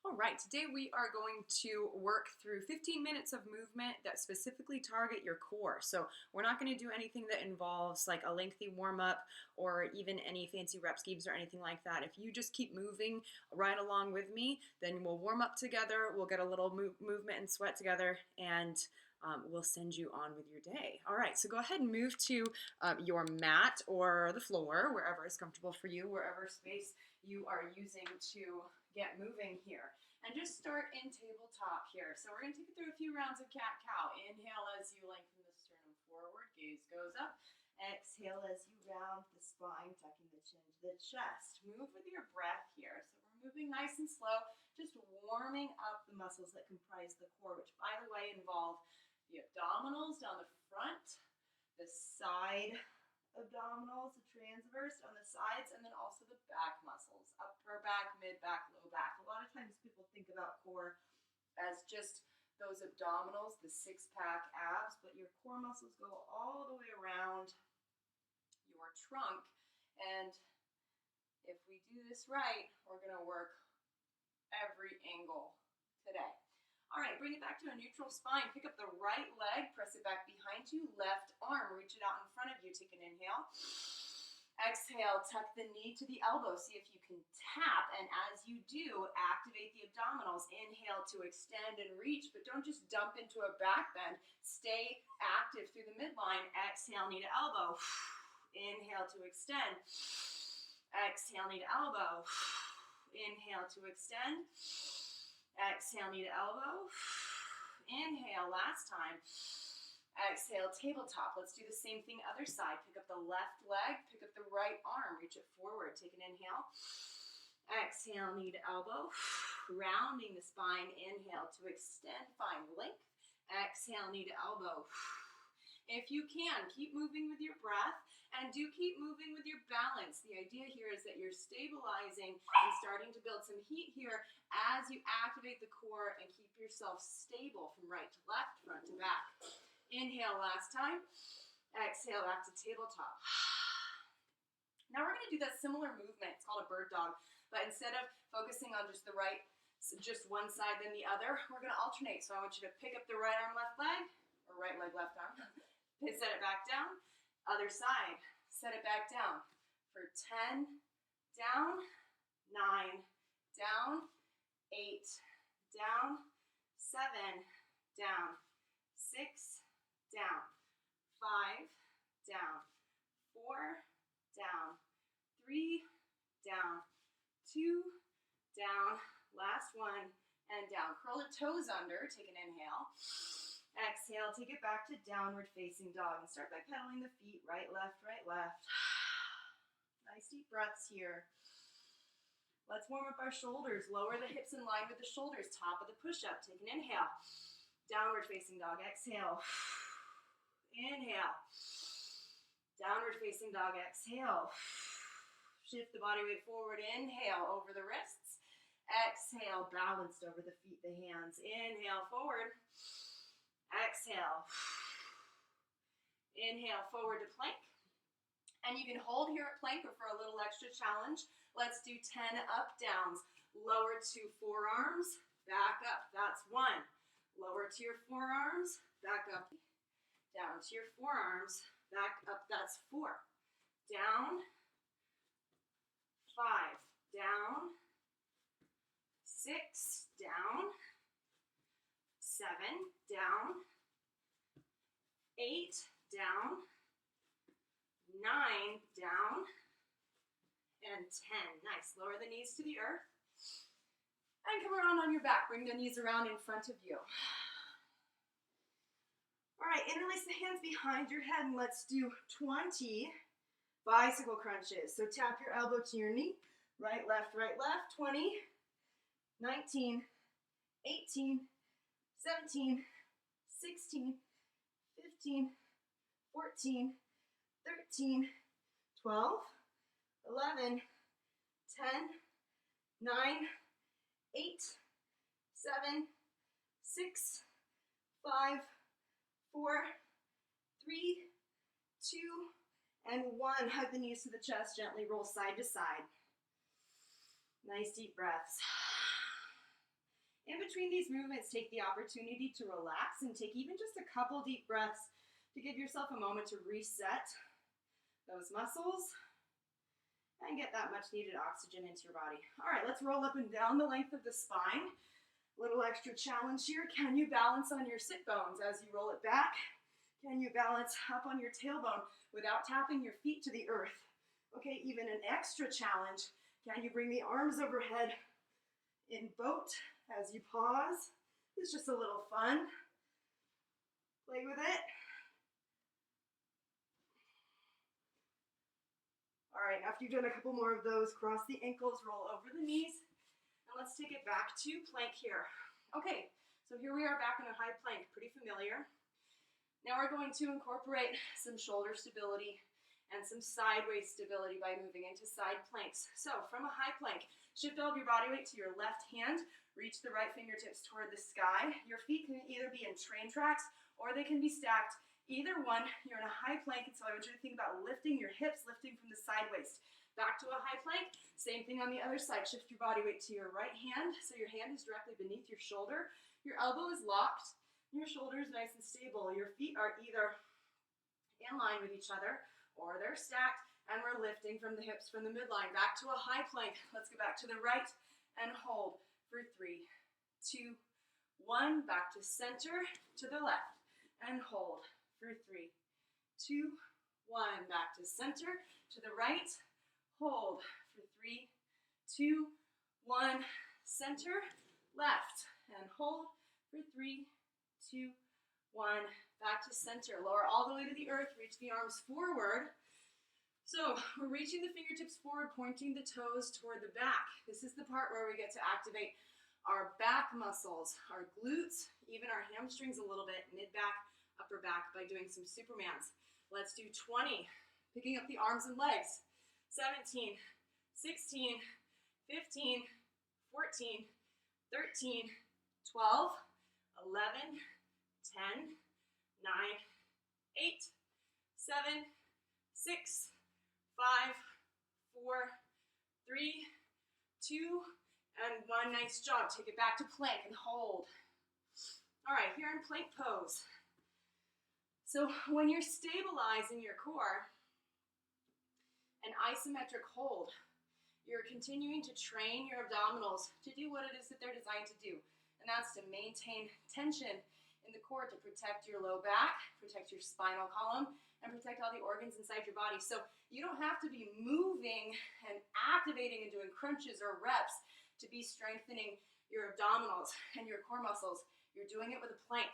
All right, today we are going to work through 15 minutes of movement that specifically target your core. So we're not going to do anything that involves like a lengthy warm-up or even any fancy rep schemes or anything like that. If you just keep moving right along with me, then we'll warm up together, we'll get a little movement and sweat together, and we'll send you on with your day. All right, so go ahead and move to your mat or the floor, wherever is comfortable for you, wherever space you are using to get moving here. And just start in tabletop here. So we're going to take it through a few rounds of cat-cow. Inhale as you lengthen the sternum forward, gaze goes up. Exhale as you round the spine, tucking the chin to the chest. Move with your breath here. So we're moving nice and slow, just warming up the muscles that comprise the core, which by the way involve the abdominals down the front, the side abdominals, the transverse on the sides, and then also the back muscles, upper back, mid back, low back. A lot of times people think about core as just those abdominals, the six-pack abs, but your core muscles go all the way around your trunk. And if we do this right, we're going to work every angle today. All right, bring it back to a neutral spine. Pick up the right leg, press it back behind you. Left arm, reach it out in front of you. Take an inhale. Exhale, tuck the knee to the elbow. See if you can tap, and as you do, activate the abdominals. Inhale to extend and reach, but don't just dump into a back bend. Stay active through the midline. Exhale, knee to elbow. Inhale to extend. Exhale, knee to elbow. Inhale to extend. Exhale, knee to elbow. Inhale, last time. Exhale, tabletop. Let's do the same thing other side. Pick up the left leg, pick up the right arm, reach it forward. Take an inhale. Exhale, knee to elbow. Rounding the spine. Inhale to extend, find length. Exhale, knee to elbow. If you can, keep moving with your breath, and do keep moving with your balance. The idea here is that you're stabilizing and starting to build some heat here as you activate the core and keep yourself stable from right to left, front to back. Inhale last time. Exhale back to tabletop. Now we're going to do that similar movement. It's called a bird dog, but instead of focusing on just the right, just one side then the other, we're going to alternate. So I want you to pick up the right arm, left leg, or right leg, left arm. Set it back down. Other side. Set it back down. For 10, down, 9, down, 8, down, 7, down, 6, down, 5, down, 4, down, 3, down, 2, down, last one, and down. Curl the toes under. Take an inhale. Exhale, take it back to downward facing dog and start by pedaling the feet right, left, right, left. Nice deep breaths here. Let's warm up our shoulders. Lower the hips in line with the shoulders. Top of the push-up. Take an inhale. Downward facing dog. Exhale. Inhale. Downward facing dog. Exhale. Shift the body weight forward. Inhale over the wrists. Exhale, balanced over the feet, the hands. Inhale, forward. Exhale. Inhale, forward to plank. And you can hold here at plank, or for a little extra challenge, let's do 10 up downs. Lower to forearms, back up, that's 1. Lower to your forearms, back up. Down to your forearms, back up, that's 4. Down, 5, down, 6, down, 7, down, 8, down, 9, down, and 10. Nice. Lower the knees to the earth. And come around on your back. Bring the knees around in front of you. All right, interlace the hands behind your head, and let's do 20 bicycle crunches. So tap your elbow to your knee. Right, left, 20, 19, 18, 17, 16, 15, 14, 13, 12, 11, 10, 9, 8, 7, 6, 5, 4, 3, 2, and 1. Hug the knees to the chest, gently roll side to side. Nice deep breaths. In between these movements, take the opportunity to relax and take even just a couple deep breaths to give yourself a moment to reset those muscles and get that much needed oxygen into your body. All right, let's roll up and down the length of the spine. Little extra challenge here. Can you balance on your sit bones as you roll it back? Can you balance up on your tailbone without tapping your feet to the earth? Okay, even an extra challenge. Can you bring the arms overhead in boat as you pause? It's just a little fun. Play with it. All right, after you've done a couple more of those, cross the ankles, roll over the knees, and let's take it back to plank here. Okay, so here we are back in a high plank, pretty familiar. Now we're going to incorporate some shoulder stability and some sideways stability by moving into side planks. So from a high plank, shift all of your body weight to your left hand, reach the right fingertips toward the sky. Your feet can either be in train tracks or they can be stacked. Either one, you're in a high plank, and so I want you to think about lifting your hips, lifting from the side waist. Back to a high plank, same thing on the other side. Shift your body weight to your right hand, so your hand is directly beneath your shoulder. Your elbow is locked, your shoulder is nice and stable. Your feet are either in line with each other, or they're stacked, and we're lifting from the hips from the midline. Back to a high plank. Let's go back to the right and hold for 3, 2, 1. Back to center, to the left, and hold. For 3, 2, 1. Back to center, to the right, hold. For 3, 2, 1. Center, left, and hold. For 3, 2, 1. Back to center. Lower all the way to the earth. Reach the arms forward. So we're reaching the fingertips forward, pointing the toes toward the back. This is the part where we get to activate our back muscles, our glutes, even our hamstrings a little bit, mid-back, upper back by doing some Supermans. Let's do 20, picking up the arms and legs. 17, 16, 15, 14, 13, 12, 11, 10, 9, 8, 7, 6, 5, 4, 3, 2, and 1. Nice job. Take it back to plank and hold. All right, here in plank pose. So when you're stabilizing your core, an isometric hold, you're continuing to train your abdominals to do what it is that they're designed to do. And that's to maintain tension in the core to protect your low back, protect your spinal column, and protect all the organs inside your body. So you don't have to be moving and activating and doing crunches or reps to be strengthening your abdominals and your core muscles. You're doing it with a plank.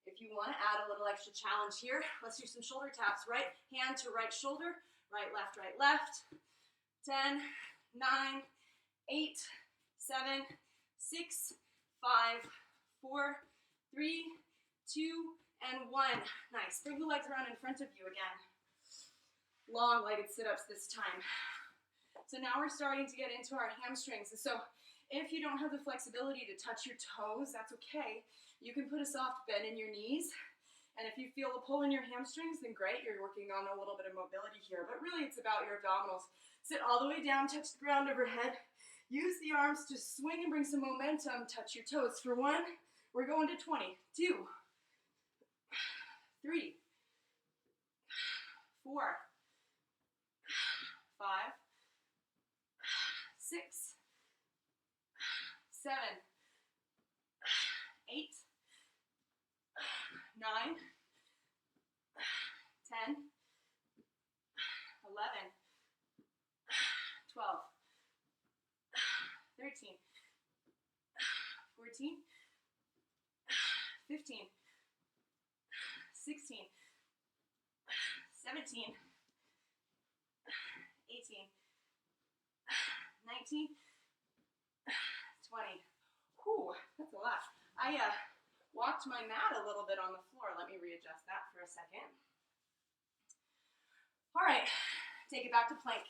If you want to add a little extra challenge here, let's do some shoulder taps. Right hand to right shoulder, right, left, 10, 9, 8, 7, 6, 5, 4, 3, 2, and 1. Nice. Bring the legs around in front of you again. Long legged sit-ups this time. So now we're starting to get into our hamstrings. And so if you don't have the flexibility to touch your toes, that's okay. You can put a soft bend in your knees. And if you feel a pull in your hamstrings, then great, you're working on a little bit of mobility here. But really it's about your abdominals. Sit all the way down, touch the ground overhead. Use the arms to swing and bring some momentum. Touch your toes. For 1, we're going to 20. 2, 3, 4, 5, 6, 7, 8, 9, 10, 11, 12, 13, 14, 15, 16, 17, 18, 19, 20. Whew, that's a lot. I walked my mat a little bit on the floor. Let me readjust that for a second. All right, take it back to plank.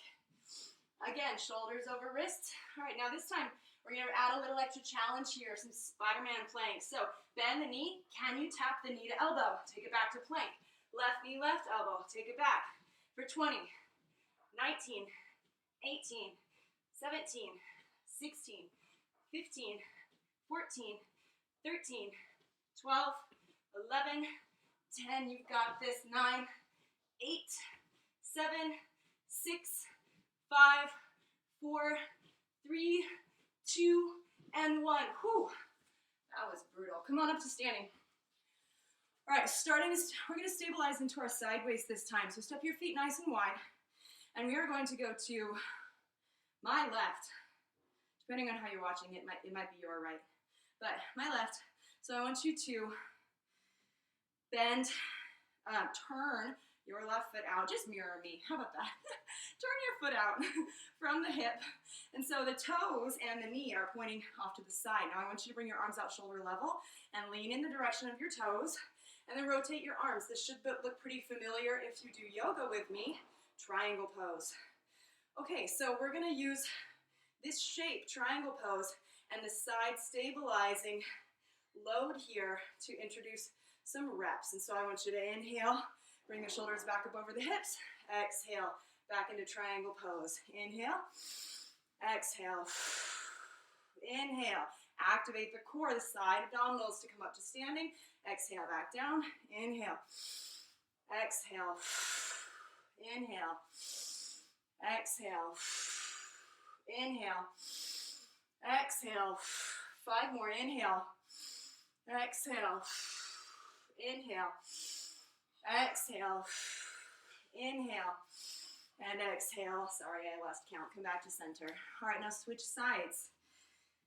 Again, shoulders over wrists. All right, now this time we're going to add a little extra challenge here, some Spider-Man planks. So bend the knee. Can you tap the knee to elbow? Take it back to plank. Left knee, left elbow. Take it back for 20, 19, 18, 17, 16, 15, 14, 13, 12, 11, 10. You've got this. 9, 8, 7, 6, 5, 4, 3, 2, and 1. Whew, that was brutal. Come on up to standing. All right, we're going to stabilize into our sideways this time. So step your feet nice and wide. And we are going to go to my left. Depending on how you're watching, it might be your right. But my left. So I want you to bend, turn your left foot out. Just mirror me. How about that? Turn your foot out from the hip. And so the toes and the knee are pointing off to the side. Now I want you to bring your arms out shoulder level and lean in the direction of your toes. And then rotate your arms. This should look pretty familiar if you do yoga with me. Triangle pose. Okay, so we're going to use this shape, triangle pose, and the side stabilizing load here to introduce some reps. And so I want you to inhale, bring the shoulders back up over the hips. Exhale, back into triangle pose. Inhale, exhale, inhale. Activate the core, the side abdominals to come up to standing. Exhale, back down. Inhale, exhale, inhale, exhale, inhale, exhale. 5 more. Inhale, exhale, inhale, exhale, inhale, and exhale. Sorry, I lost count. Come back to center. All right, now switch sides.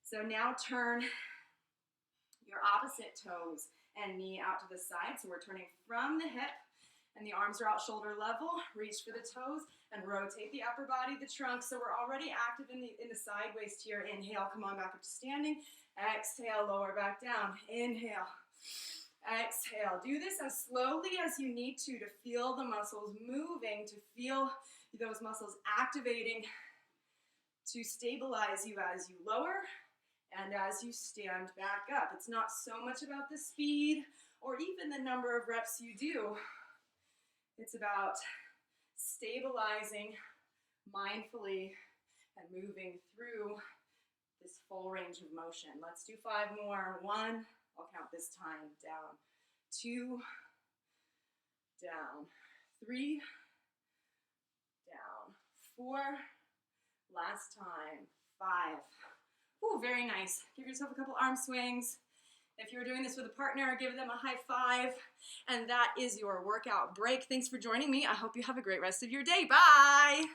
So now turn your opposite toes and knee out to the side. So we're turning from the hip and the arms are out shoulder level. Reach for the toes and rotate the upper body, the trunk. So we're already active in the side waist here. Inhale, come on back up to standing. Exhale, lower back down. Inhale, exhale. Do this as slowly as you need to feel the muscles moving, to feel those muscles activating, to stabilize you as you lower and as you stand back up. It's not so much about the speed or even the number of reps you do. It's about stabilizing mindfully and moving through this full range of motion. Let's do 5 more. 1, I'll count this time, down. 2, down. 3, down. 4, last time. 5. Ooh, very nice. Give yourself a couple arm swings. If you're doing this with a partner, give them a high five. And that is your workout break. Thanks for joining me. I hope you have a great rest of your day. Bye.